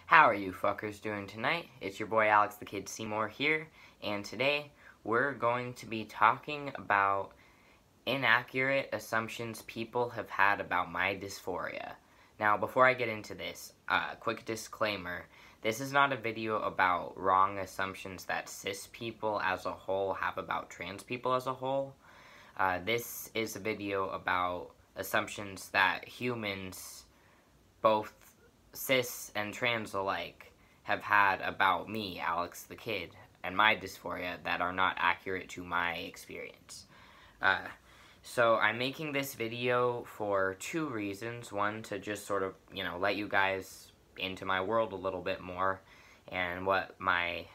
How are you fuckers doing tonight? It's your boy Alex the Kid Seymour here, and today we're going to be talking about inaccurate assumptions people have had about my dysphoria. Now, before I get into this, quick disclaimer, this is not a video about wrong assumptions that cis people as a whole have about trans people as a whole. This is a video about assumptions that humans, both cis and trans alike, have had about me, Alex the Kid, and my dysphoria that are not accurate to my experience. So I'm making this video for two reasons. One, to just sort of, let you guys into my world a little bit more and what my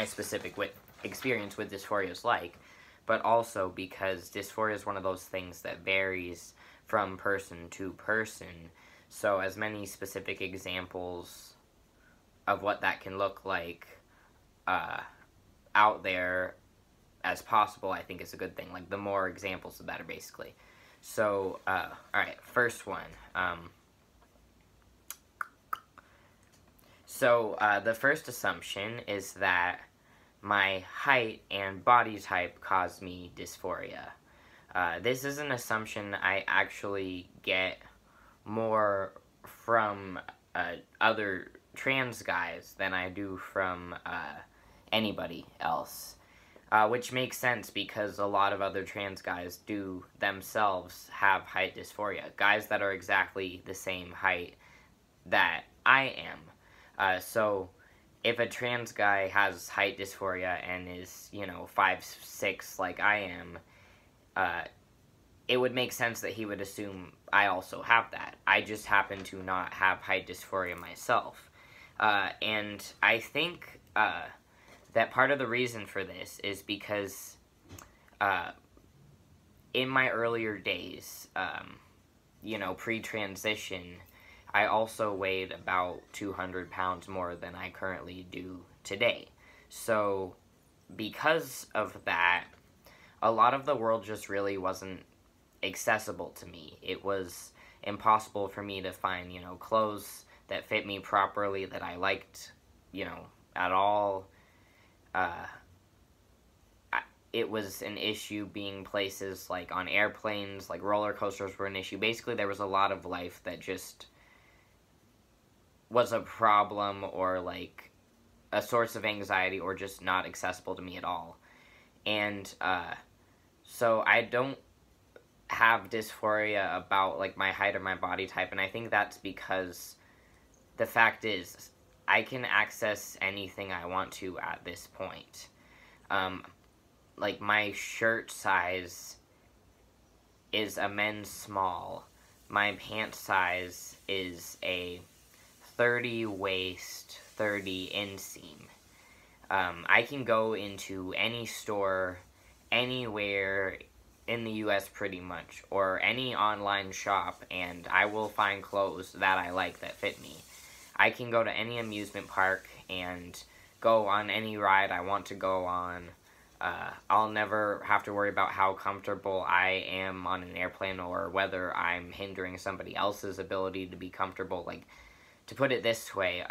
specific experience with dysphoria is like, but also because dysphoria is one of those things that varies from person to person. So as many specific examples of what that can look like out there as possible, I think is a good thing. Like, the more examples, the better, basically. So, alright, first one. The first assumption is that my height and body type cause me dysphoria. This is an assumption I actually get more from other trans guys than I do from anybody else. Which makes sense because a lot of other trans guys do themselves have height dysphoria. Guys that are exactly the same height that I am. So if a trans guy has height dysphoria and is, 5'6" like I am, it would make sense that he would assume I also have that. I just happen to not have height dysphoria myself. And I think that part of the reason for this is because in my earlier days, pre-transition, I also weighed about 200 pounds more than I currently do today. So because of that, a lot of the world just really wasn't accessible to me. It was impossible for me to find, clothes that fit me properly, that I liked, at all. It was an issue being places like on airplanes, like roller coasters were an issue. Basically, there was a lot of life that just was a problem or like a source of anxiety or just not accessible to me at all. And so I don't have dysphoria about like my height or my body type, and I think that's because the fact is I can access anything I want to at this point. Like, my shirt size is a men's small. My pant size is a 30 waist, 30 inseam. I can go into any store, anywhere in the US pretty much, or any online shop, and I will find clothes that I like that fit me. I can go to any amusement park and go on any ride I want to go on. I'll never have to worry about how comfortable I am on an airplane or whether I'm hindering somebody else's ability to be comfortable. Like, to put it this way,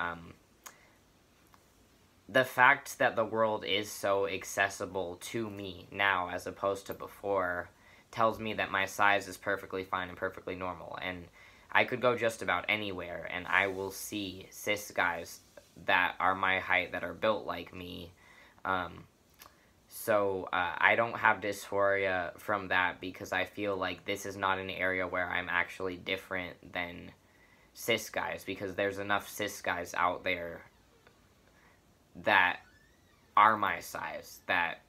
the fact that the world is so accessible to me now as opposed to before tells me that my size is perfectly fine and perfectly normal. And I could go just about anywhere and I will see cis guys that are my height that are built like me. So I don't have dysphoria from that because I feel like this is not an area where I'm actually different than cis guys, because there's enough cis guys out there that are my size that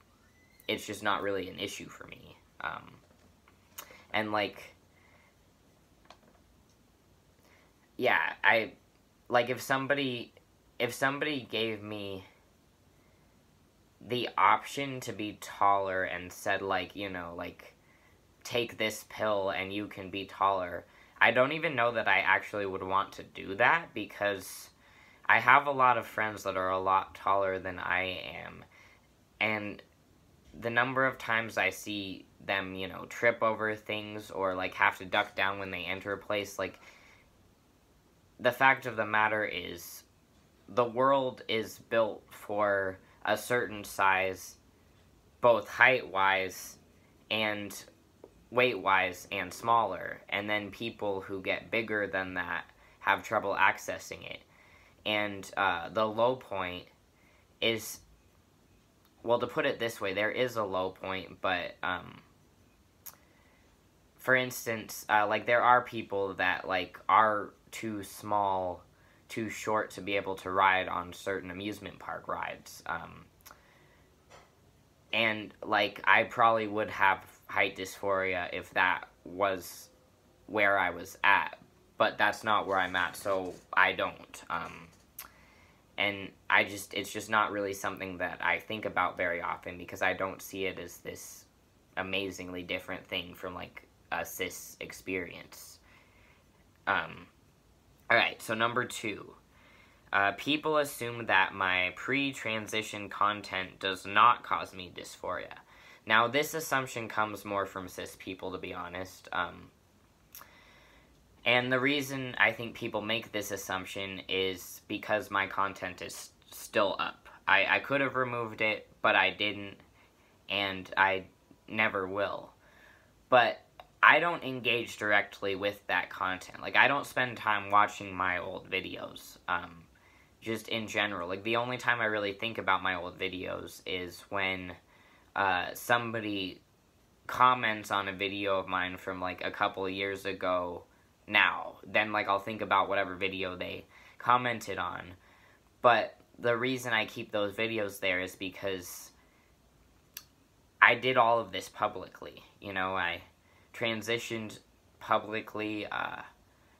it's just not really an issue for me. And like, yeah, if somebody gave me the option to be taller and said, like, take this pill and you can be taller, I don't even know that I actually would want to do that, because I have a lot of friends that are a lot taller than I am, and the number of times I see them, trip over things or, like, have to duck down when they enter a place, like, the fact of the matter is, the world is built for a certain size, both height-wise and weight-wise and smaller, and then people who get bigger than that have trouble accessing it. And the low point is, well, to put it this way, there is a low point, but for instance, like, there are people that, like, are too small, too short to be able to ride on certain amusement park rides. And, like, I probably would have height dysphoria if that was where I was at, but that's not where I'm at, so I don't. And it's just not really something that I think about very often, because I don't see it as this amazingly different thing from, like, a cis experience. Alright, so number 2. People assume that my pre-transition content does not cause me dysphoria. Now, this assumption comes more from cis people, to be honest. And the reason I think people make this assumption is because my content is still up. I could have removed it, but I didn't, and I never will. But I don't engage directly with that content. Like, I don't spend time watching my old videos, just in general. Like, the only time I really think about my old videos is when somebody comments on a video of mine from, like, a couple of years ago now. Then, like, I'll think about whatever video they commented on. But the reason I keep those videos there is because I did all of this publicly. You know, I transitioned publicly,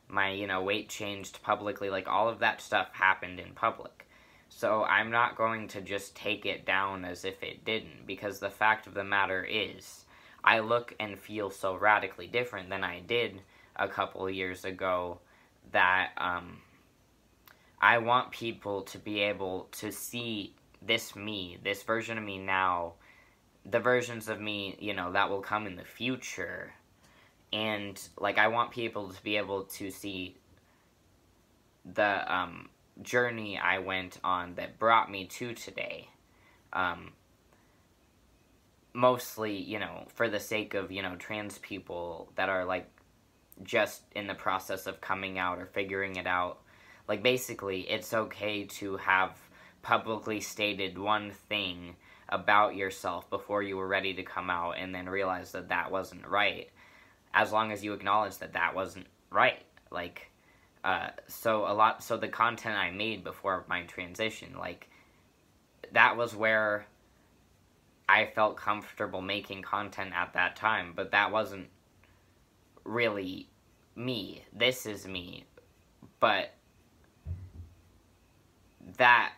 my, weight changed publicly, like, all of that stuff happened in public. So I'm not going to just take it down as if it didn't, because the fact of the matter is, I look and feel so radically different than I did a couple of years ago that, I want people to be able to see this me, this version of me now, the versions of me, that will come in the future. And, like, I want people to be able to see the journey I went on that brought me to today. Mostly, for the sake of, trans people that are, like, just in the process of coming out or figuring it out. Like, basically, it's okay to have publicly stated one thing about yourself before you were ready to come out and then realize that that wasn't right, as long as you acknowledge that that wasn't right. Like, so the content I made before my transition, like, that was where I felt comfortable making content at that time, but that wasn't really me. This is me, but that...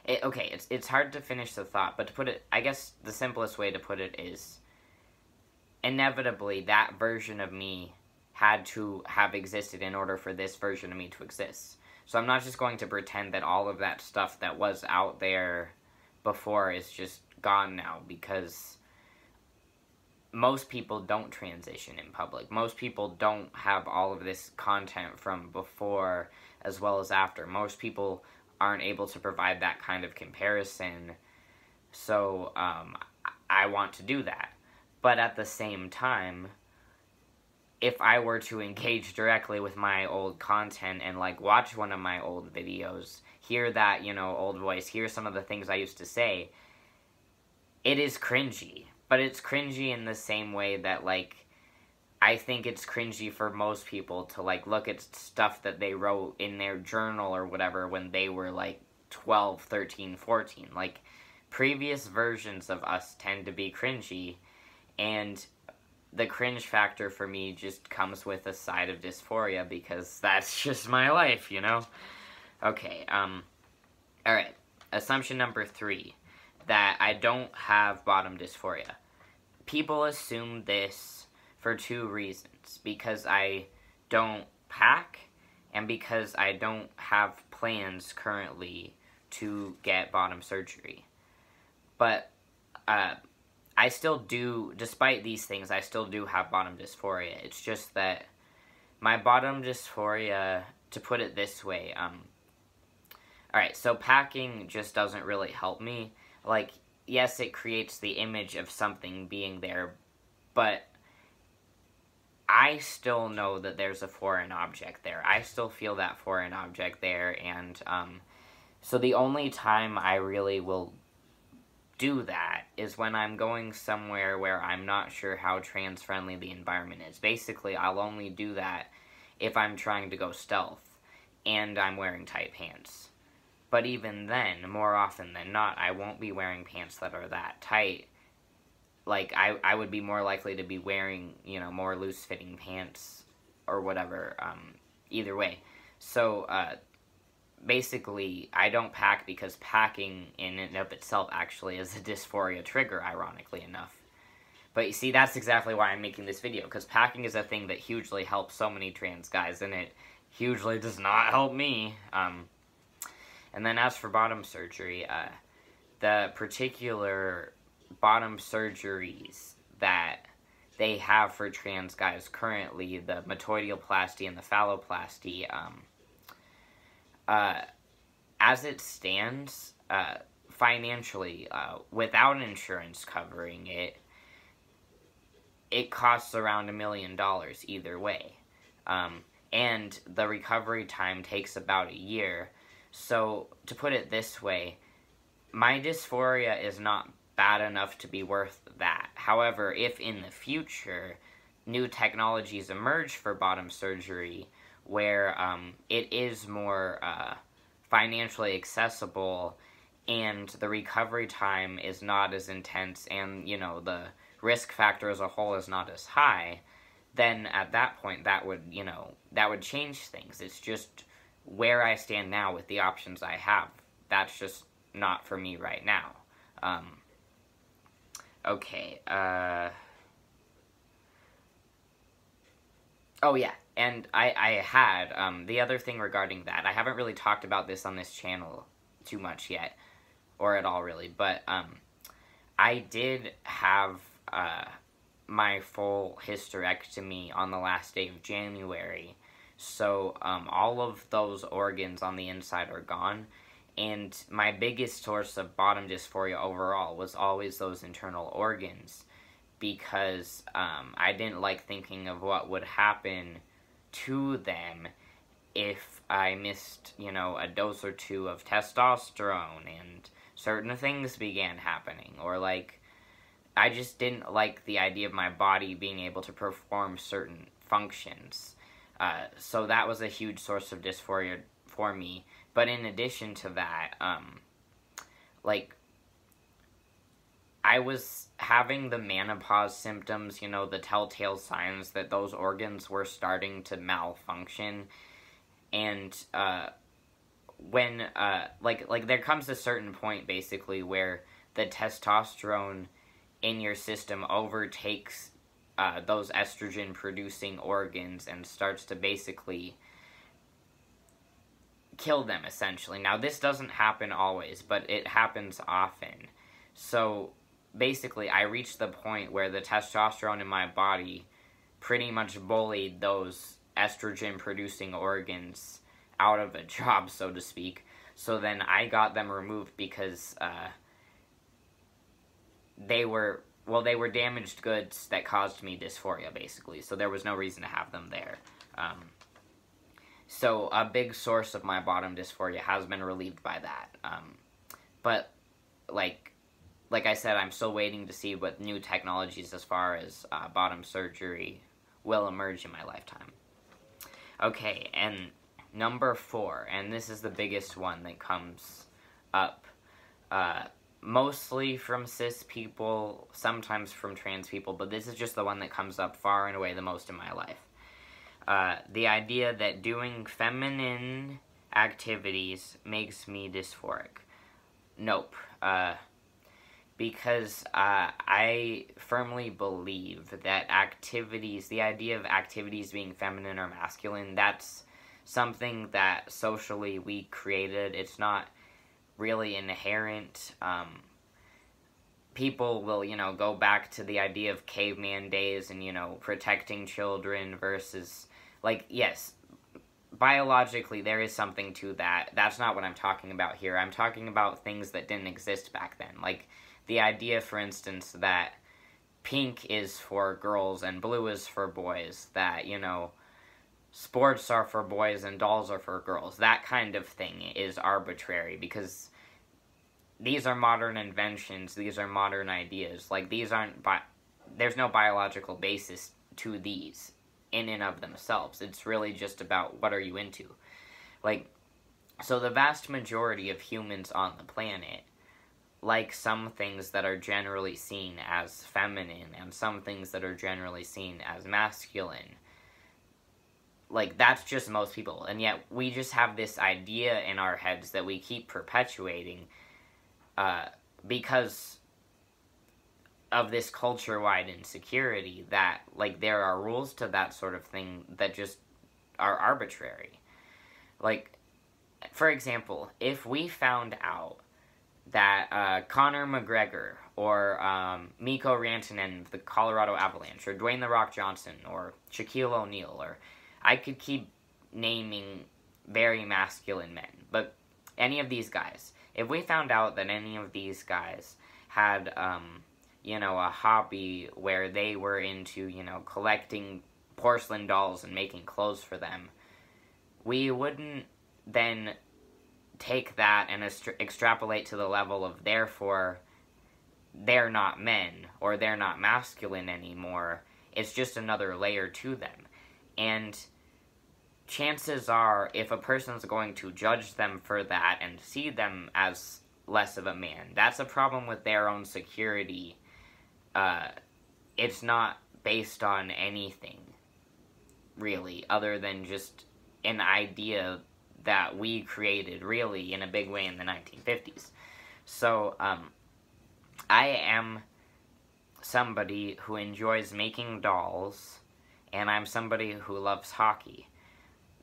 it's hard to finish the thought, but to put it, I guess the simplest way to put it is, inevitably, that version of me had to have existed in order for this version of me to exist. So I'm not just going to pretend that all of that stuff that was out there before is just gone now, because most people don't transition in public. Most people don't have all of this content from before as well as after. Most people aren't able to provide that kind of comparison, so I want to do that. But at the same time, if I were to engage directly with my old content and, like, watch one of my old videos, hear that, old voice, hear some of the things I used to say, it is cringy. But it's cringy in the same way that, like, I think it's cringy for most people to, like, look at stuff that they wrote in their journal or whatever when they were, like, 12, 13, 14. Like, previous versions of us tend to be cringy, and the cringe factor for me just comes with a side of dysphoria, because that's just my life, Okay, alright. Assumption number 3, that I don't have bottom dysphoria. People assume this for 2 reasons. Because I don't pack, and because I don't have plans currently to get bottom surgery. But, I still do, despite these things, I still do have bottom dysphoria. It's just that my bottom dysphoria, to put it this way, alright, so packing just doesn't really help me. Like, yes, it creates the image of something being there, but I still know that there's a foreign object there. I still feel that foreign object there, and, so the only time I really will do that is when I'm going somewhere where I'm not sure how trans-friendly the environment is. Basically, I'll only do that if I'm trying to go stealth, and I'm wearing tight pants. But even then, more often than not, I won't be wearing pants that are that tight. Like, I would be more likely to be wearing, you know, more loose-fitting pants, or whatever, either way. So, basically, I don't pack because packing in and of itself actually is a dysphoria trigger, ironically enough. But you see, that's exactly why I'm making this video, because packing is a thing that hugely helps so many trans guys, and it hugely does not help me. And then as for bottom surgery, the particular bottom surgeries that they have for trans guys currently, the metoidioplasty and the phalloplasty, as it stands, financially, without insurance covering it, it costs around $1 million either way. And the recovery time takes about a year. So, to put it this way, my dysphoria is not bad enough to be worth that. However, if in the future new technologies emerge for bottom surgery where it is more financially accessible and the recovery time is not as intense and, you know, the risk factor as a whole is not as high, then at that point that would, you know, that would change things. It's just where I stand now with the options I have. That's just not for me right now. Okay, oh yeah, and I had, the other thing regarding that, I haven't really talked about this on this channel too much yet, or at all really, but, I did have, my full hysterectomy on the last day of January, so, all of those organs on the inside are gone, and my biggest source of bottom dysphoria overall was always those internal organs, because I didn't like thinking of what would happen to them if I missed, you know, a dose or two of testosterone and certain things began happening, or like, I just didn't like the idea of my body being able to perform certain functions. So that was a huge source of dysphoria for me. But in addition to that, like, I was having the menopause symptoms, you know, the telltale signs that those organs were starting to malfunction. And, when, like there comes a certain point, basically, where the testosterone in your system overtakes those estrogen-producing organs and starts to basically kill them, essentially. Now, this doesn't happen always, but it happens often. So, basically, I reached the point where the testosterone in my body pretty much bullied those estrogen-producing organs out of a job, so to speak. So then I got them removed because they were damaged goods that caused me dysphoria, basically. So there was no reason to have them there. So a big source of my bottom dysphoria has been relieved by that. But, like I said, I'm still waiting to see what new technologies as far as bottom surgery will emerge in my lifetime. Okay, and number 4, and this is the biggest one that comes up, mostly from cis people, sometimes from trans people, but this is just the one that comes up far and away the most in my life. The idea that doing feminine activities makes me dysphoric. Nope. Because I firmly believe that activities, the idea of activities being feminine or masculine, that's something that socially we created. It's not really inherent. People will, you know, go back to the idea of caveman days and, you know, protecting children versus, like, yes, biologically there is something to that. That's not what I'm talking about here. I'm talking about things that didn't exist back then. Like, the idea, for instance, that pink is for girls and blue is for boys, that, you know, sports are for boys and dolls are for girls. That kind of thing is arbitrary, because these are modern inventions, these are modern ideas. Like, these aren't, there's no biological basis to these in and of themselves. It's really just about what are you into. Like, so the vast majority of humans on the planet like some things that are generally seen as feminine and some things that are generally seen as masculine. Like, that's just most people. And yet we just have this idea in our heads that we keep perpetuating because of this culture-wide insecurity, that, like, there are rules to that sort of thing that just are arbitrary. Like, for example, if we found out that Conor McGregor or Mikko Rantanen of the Colorado Avalanche or Dwayne "The Rock" Johnson or Shaquille O'Neal, or I could keep naming very masculine men, but any of these guys, if we found out that any of these guys had, you know, a hobby where they were into, you know, collecting porcelain dolls and making clothes for them, we wouldn't then take that and extrapolate to the level of, therefore, they're not men, or they're not masculine anymore. It's just another layer to them. And chances are, if a person's going to judge them for that and see them as less of a man, that's a problem with their own security. It's not based on anything, really, other than just an idea that we created, really, in a big way in the 1950s. So, I am somebody who enjoys making dolls, and I'm somebody who loves hockey.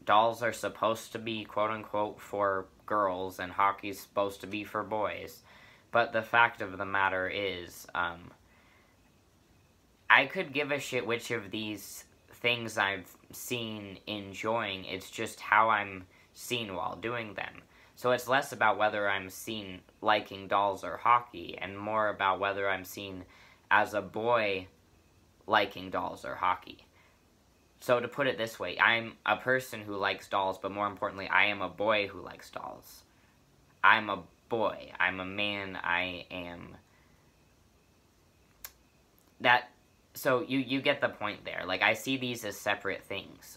Dolls are supposed to be, quote-unquote, for girls, and hockey's supposed to be for boys. But the fact of the matter is, I could give a shit which of these things I've seen enjoying. It's just how I'm seen while doing them. So it's less about whether I'm seen liking dolls or hockey, and more about whether I'm seen as a boy liking dolls or hockey. So to put it this way, I'm a person who likes dolls, but more importantly, I am a boy who likes dolls. I'm a boy. I'm a man. I am... That... So you get the point there. Like, I see these as separate things.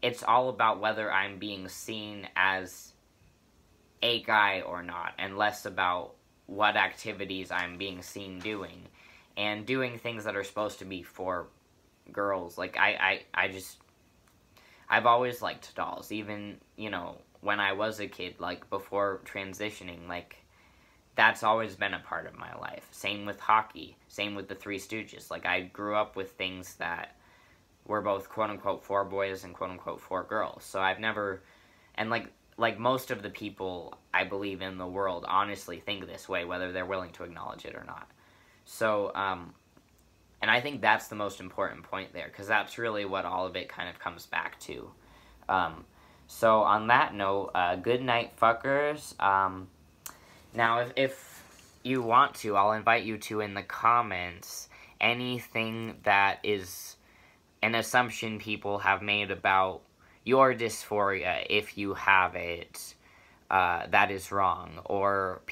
It's all about whether I'm being seen as a guy or not, and less about what activities I'm being seen doing, and doing things that are supposed to be for girls. Like, I've always liked dolls, even, you know, when I was a kid, like, before transitioning, like, that's always been a part of my life. Same with hockey, same with the Three Stooges. Like, I grew up with things that were both quote-unquote for boys and quote-unquote for girls. So I've never, and like most of the people, I believe, in the world honestly think this way, whether they're willing to acknowledge it or not. So, and I think that's the most important point there, because that's really what all of it kind of comes back to. So on that note, good night, fuckers. Now, if you want to, I'll invite you to, in the comments, anything that is an assumption people have made about your dysphoria, if you have it, that is wrong, or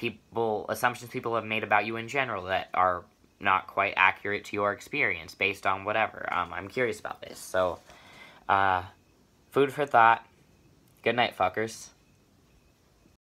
assumptions people have made about you in general that are not quite accurate to your experience, based on whatever. I'm curious about this, so, food for thought. Good night, fuckers.